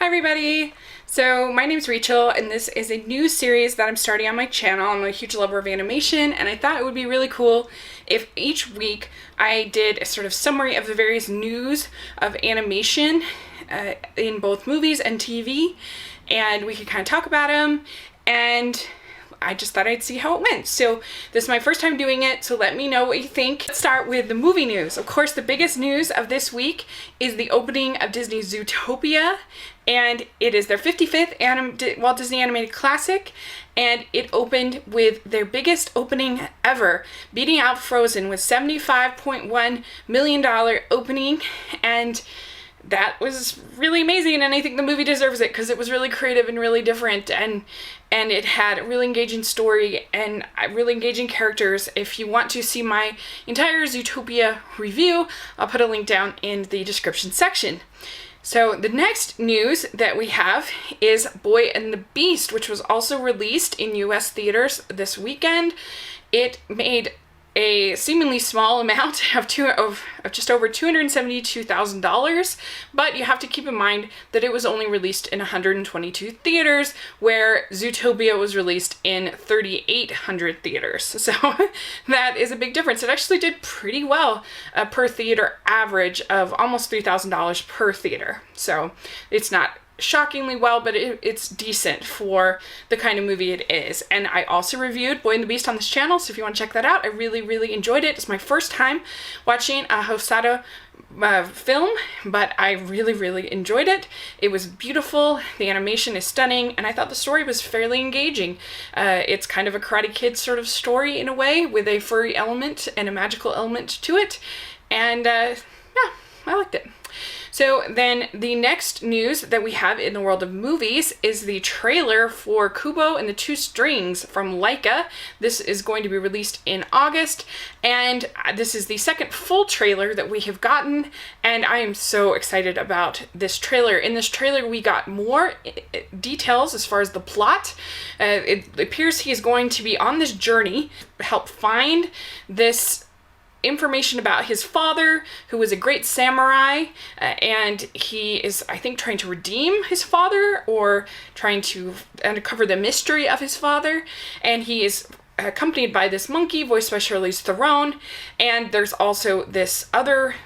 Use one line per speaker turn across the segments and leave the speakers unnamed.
everybody! So my name's Rachel and this is a new series that I'm starting on my channel. I'm a huge lover of animation and I thought it would be really cool if each week I did a sort of summary of the various news of animation in both movies and TV, and we could kind of talk about them, and I just thought I'd see how it went. So this is my first time doing it, so let me know what you think. Let's start with the movie news. Of course, the biggest news of this week is the opening of Disney's Zootopia, and it is their 55th Walt Disney Animated Classic, and it opened with their biggest opening ever, beating out Frozen with $75.1 million opening, and that was really amazing, and I think the movie deserves it because it was really creative and really different, and it had a really engaging story and really engaging characters. If you want to see my entire Zootopia review, I'll put a link down in the description section. So the next news that we have is Boy and the Beast, which was also released in US theaters this weekend. It made a seemingly small amount of just over $272,000, but you have to keep in mind that it was only released in 122 theaters, where Zootopia was released in 3,800 theaters. So that is a big difference. It actually did pretty well, per theater average of almost $3,000 per theater. So it's not shockingly well, but it's decent for the kind of movie it is. And I also reviewed Boy and the Beast on this channel, so if you want to check that out, I really enjoyed it. It's my first time watching a Hosoda film, but I really enjoyed it. It was beautiful, the animation is stunning, and I thought the story was fairly engaging. It's kind of a Karate Kid sort of story in a way, with a furry element and a magical element to it, and yeah, I liked it. So then the next news that we have in the world of movies is the trailer for Kubo and the Two Strings from Laika. This is going to be released in August, and this is the second full trailer that we have gotten, and I am so excited about this trailer. In this trailer we got more details as far as the plot. It appears he is going to be on this journey to help find this information about his father, who was a great samurai, and he is, I think, trying to redeem his father, or trying to uncover the mystery of his father, and he is accompanied by this monkey voiced by Charlize Theron, and there's also this other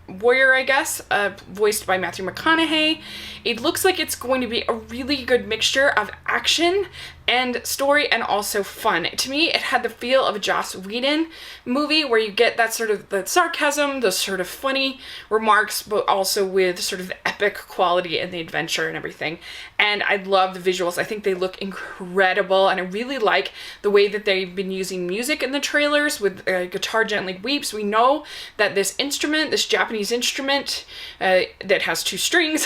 warrior, I guess, voiced by Matthew McConaughey. It looks like it's going to be a really good mixture of action and story and also fun. To me, it had the feel of a Joss Whedon movie, where you get that sort of the sarcasm, those sort of funny remarks, but also with sort of the epic quality and the adventure and everything. And I love the visuals. I think they look incredible, and I really like the way that they've been using music in the trailers with Guitar Gently Weeps. We know that this instrument, this Japanese instrument that has two strings,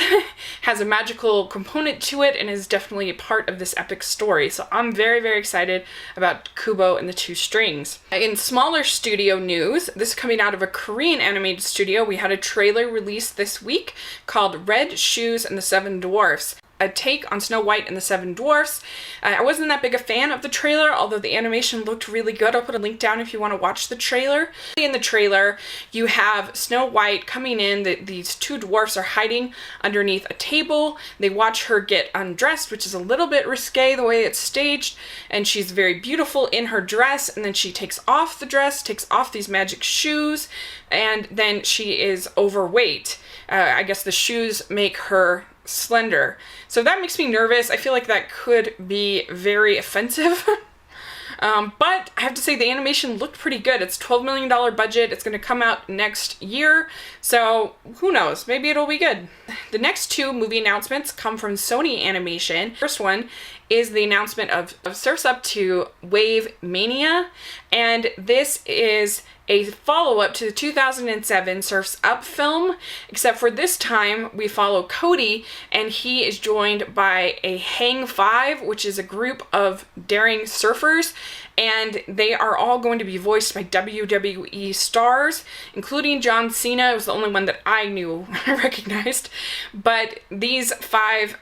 has a magical component to it and is definitely a part of this epic story. So I'm very excited about Kubo and the Two Strings. In smaller studio news, this is coming out of a Korean animated studio. We had a trailer released this week called Red Shoes and the Seven Dwarfs, a take on Snow White and the Seven Dwarfs. I wasn't that big a fan of the trailer, although the animation looked really good. I'll put a link down if you want to watch the trailer. In the trailer, you have Snow White coming in. These two dwarfs are hiding underneath a table. They watch her get undressed, which is a little bit risque the way it's staged, and she's very beautiful in her dress, and then she takes off the dress, takes off these magic shoes, and then she is overweight. I guess the shoes make her slender. So that makes me nervous. I feel like that could be very offensive. But I have to say the animation looked pretty good. It's $12 million budget. It's going to come out next year. So who knows? Maybe it'll be good. The next two movie announcements come from Sony Animation. First one is the announcement of Surf's Up to Wave Mania, and this is a follow-up to the 2007 Surf's Up film, except for this time we follow Cody, and he is joined by a Hang Five, which is a group of daring surfers, and they are all going to be voiced by WWE stars, including John Cena. It was the only one that I knew, recognized, but these five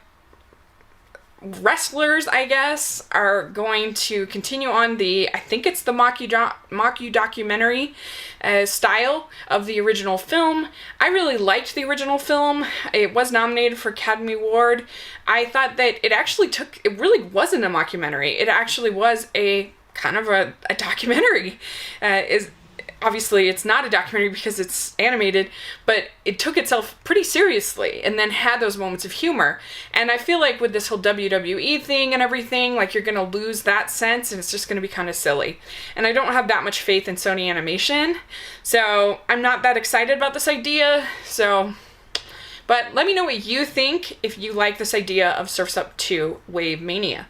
wrestlers, I guess, are going to continue on I think it's the mockumentary style of the original film. I really liked the original film. It was nominated for Academy Award. I thought that it really wasn't a mockumentary. It actually was a kind of a documentary. Obviously, it's not a documentary because it's animated, but it took itself pretty seriously and then had those moments of humor. And I feel like with this whole WWE thing and everything, like you're going to lose that sense and it's just going to be kind of silly. And I don't have that much faith in Sony Animation, so I'm not that excited about this idea. But let me know what you think if you like this idea of Surf's Up 2 Wave Mania.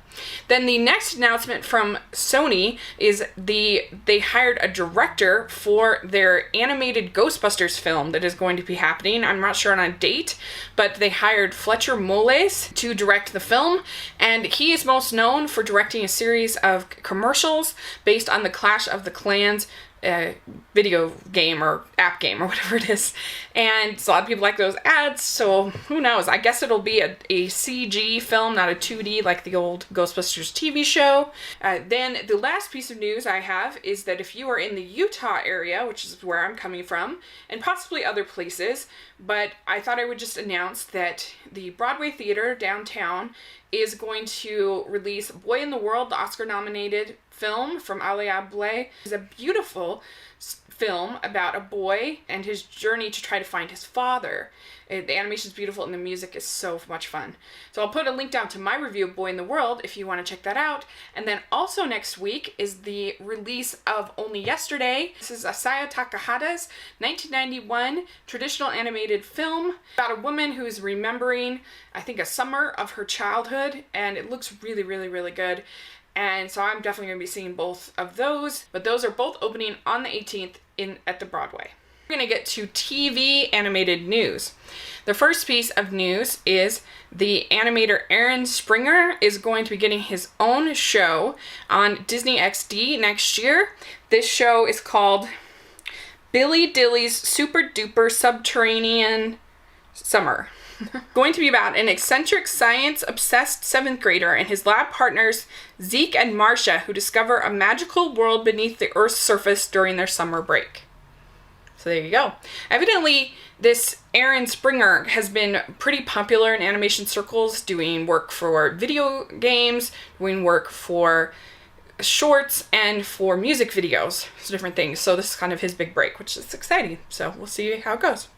Then the next announcement from Sony is they hired a director for their animated Ghostbusters film that is going to be happening. I'm not sure on a date, but they hired Fletcher Moles to direct the film, and he is most known for directing a series of commercials based on the Clash of the Clans video game or app game or whatever it is, and so a lot of people like those ads, so who knows. I guess it'll be a CG film, not a 2D like the old Ghostbusters TV show. Then the last piece of news I have is that if you are in the Utah area, which is where I'm coming from, and possibly other places, but I thought I would just announce that the Broadway Theater downtown is going to release Boy in the World, the Oscar-nominated film from Ali Abdullah. It's a beautiful film about a boy and his journey to try to find his father. The animation is beautiful and the music is so much fun. So I'll put a link down to my review of Boy in the World if you want to check that out. And then also next week is the release of Only Yesterday. This is Asaya Takahata's 1991 traditional animated film about a woman who is remembering, I think, a summer of her childhood, and it looks really, really, really good. And so I'm definitely going to be seeing both of those, but those are both opening on the 18th at the Broadway. We're going to get to TV animated news. The first piece of news is the animator Aaron Springer is going to be getting his own show on Disney XD next year. This show is called Billy Dilly's Super Duper Subterranean Summer. Going to be about an eccentric, science-obsessed 7th grader and his lab partners Zeke and Marcia, who discover a magical world beneath the Earth's surface during their summer break. So there you go. Evidently, this Aaron Springer has been pretty popular in animation circles, doing work for video games, doing work for shorts, and for music videos, so different things. So this is kind of his big break, which is exciting. So we'll see how it goes.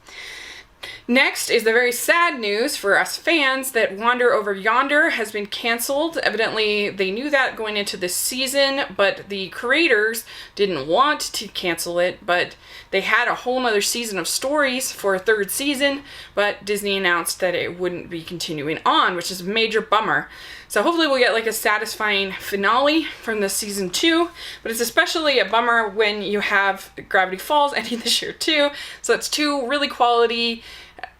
Next is the very sad news for us fans that Wander Over Yonder has been canceled. Evidently, they knew that going into this season, but the creators didn't want to cancel it, but they had a whole nother season of stories for a 3rd season, but Disney announced that it wouldn't be continuing on, which is a major bummer. So hopefully we'll get like a satisfying finale from the season 2, but it's especially a bummer when you have Gravity Falls ending this year too. So that's 2 really quality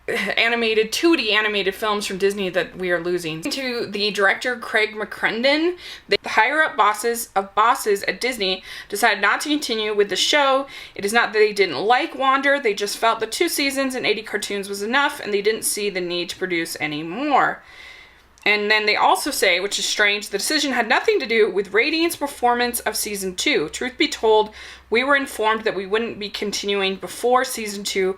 animated 2D animated films from Disney that we are losing. To the director Craig McCrendon, the higher up bosses at Disney decided not to continue with the show. It is not that they didn't like Wander, they just felt the 2 seasons and 80 cartoons was enough and they didn't see the need to produce any more. And then they also say, which is strange, the decision had nothing to do with ratings performance of season 2. Truth be told, we were informed that we wouldn't be continuing before season 2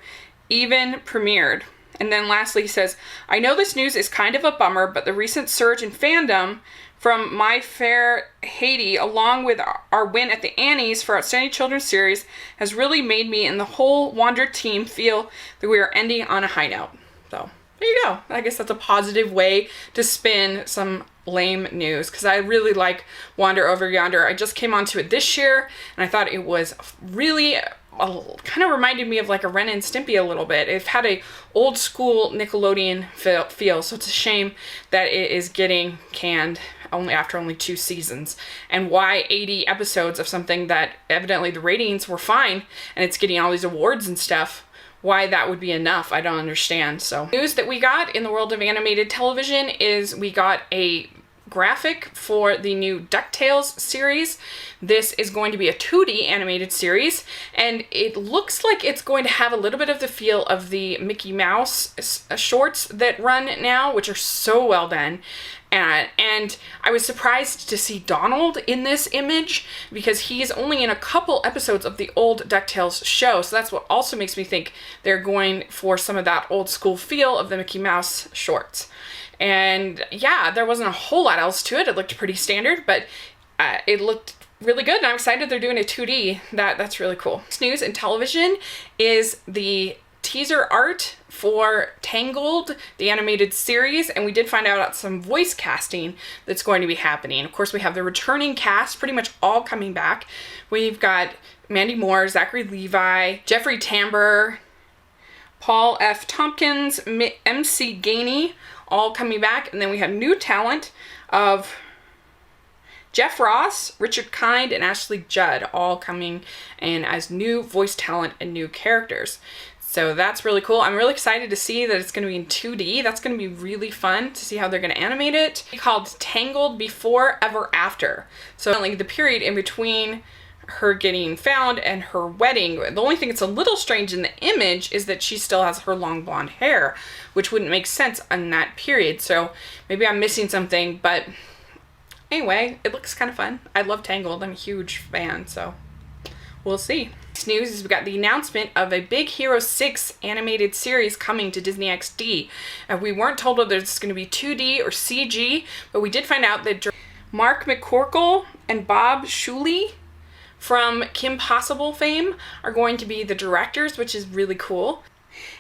even premiered. And then lastly, he says, I know this news is kind of a bummer, but the recent surge in fandom from My Fair Haiti, along with our win at the Annies for Outstanding Children's Series, has really made me and the whole Wander team feel that we are ending on a high note. So there you go. I guess that's a positive way to spin some lame news, because I really like Wander Over Yonder. I just came onto it this year, and I thought it was really kind of reminded me of like a Ren and Stimpy a little bit. It had a old school Nickelodeon feel, so it's a shame that it is getting canned after only 2 seasons. And why 80 episodes of something that evidently the ratings were fine, and it's getting all these awards and stuff, why that would be enough, I don't understand. So news that we got in the world of animated television is we got a graphic for the new DuckTales series. This is going to be a 2D animated series, and it looks like it's going to have a little bit of the feel of the Mickey Mouse shorts that run now, which are so well done. And I was surprised to see Donald in this image because he's only in a couple episodes of the old DuckTales show. So that's what also makes me think they're going for some of that old school feel of the Mickey Mouse shorts. And yeah, there wasn't a whole lot else to it. It looked pretty standard, but it looked really good. And I'm excited they're doing a 2D. That's really cool. News in television is the teaser art for Tangled, the animated series, and we did find out some voice casting that's going to be happening. Of course, we have the returning cast pretty much all coming back. We've got Mandy Moore, Zachary Levi, Jeffrey Tambor, Paul F. Tompkins, MC Gainey, all coming back, and then we have new talent of Jeff Ross, Richard Kind, and Ashley Judd all coming in as new voice talent and new characters. So that's really cool. I'm really excited to see that it's going to be in 2D. That's going to be really fun to see how they're going to animate it. It's called Tangled Before Ever After. So like the period in between her getting found and her wedding. The only thing that's a little strange in the image is that she still has her long blonde hair, which wouldn't make sense in that period. So maybe I'm missing something, but anyway, it looks kind of fun. I love Tangled. I'm a huge fan, so we'll see. Next news is we got the announcement of a Big Hero 6 animated series coming to Disney XD. We weren't told whether it's going to be 2D or CG, but we did find out that Mark McCorkle and Bob Shuley from Kim Possible fame are going to be the directors, which is really cool.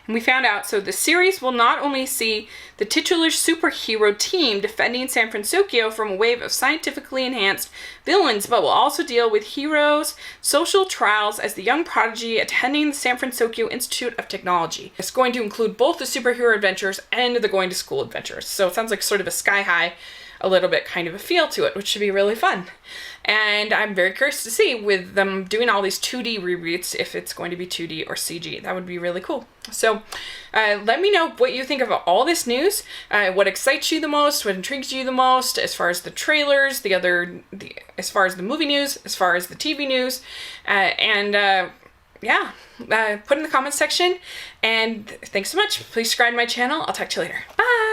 And we found out, so the series will not only see the titular superhero team defending San Francisco from a wave of scientifically enhanced villains, but will also deal with heroes' social trials as the young prodigy attending the San Francisco Institute of Technology. It's going to include both the superhero adventures and the going to school adventures. So it sounds like sort of a Sky High, a little bit kind of a feel to it, which should be really fun. And I'm very curious to see with them doing all these 2D reboots if it's going to be 2D or CG. That would be really cool. So let me know what you think of all this news, what excites you the most, what intrigues you the most, as far as the trailers, as far as the movie news, as far as the TV news, yeah, put in the comments section. And thanks so much. Please subscribe to my channel. I'll talk to you later. Bye!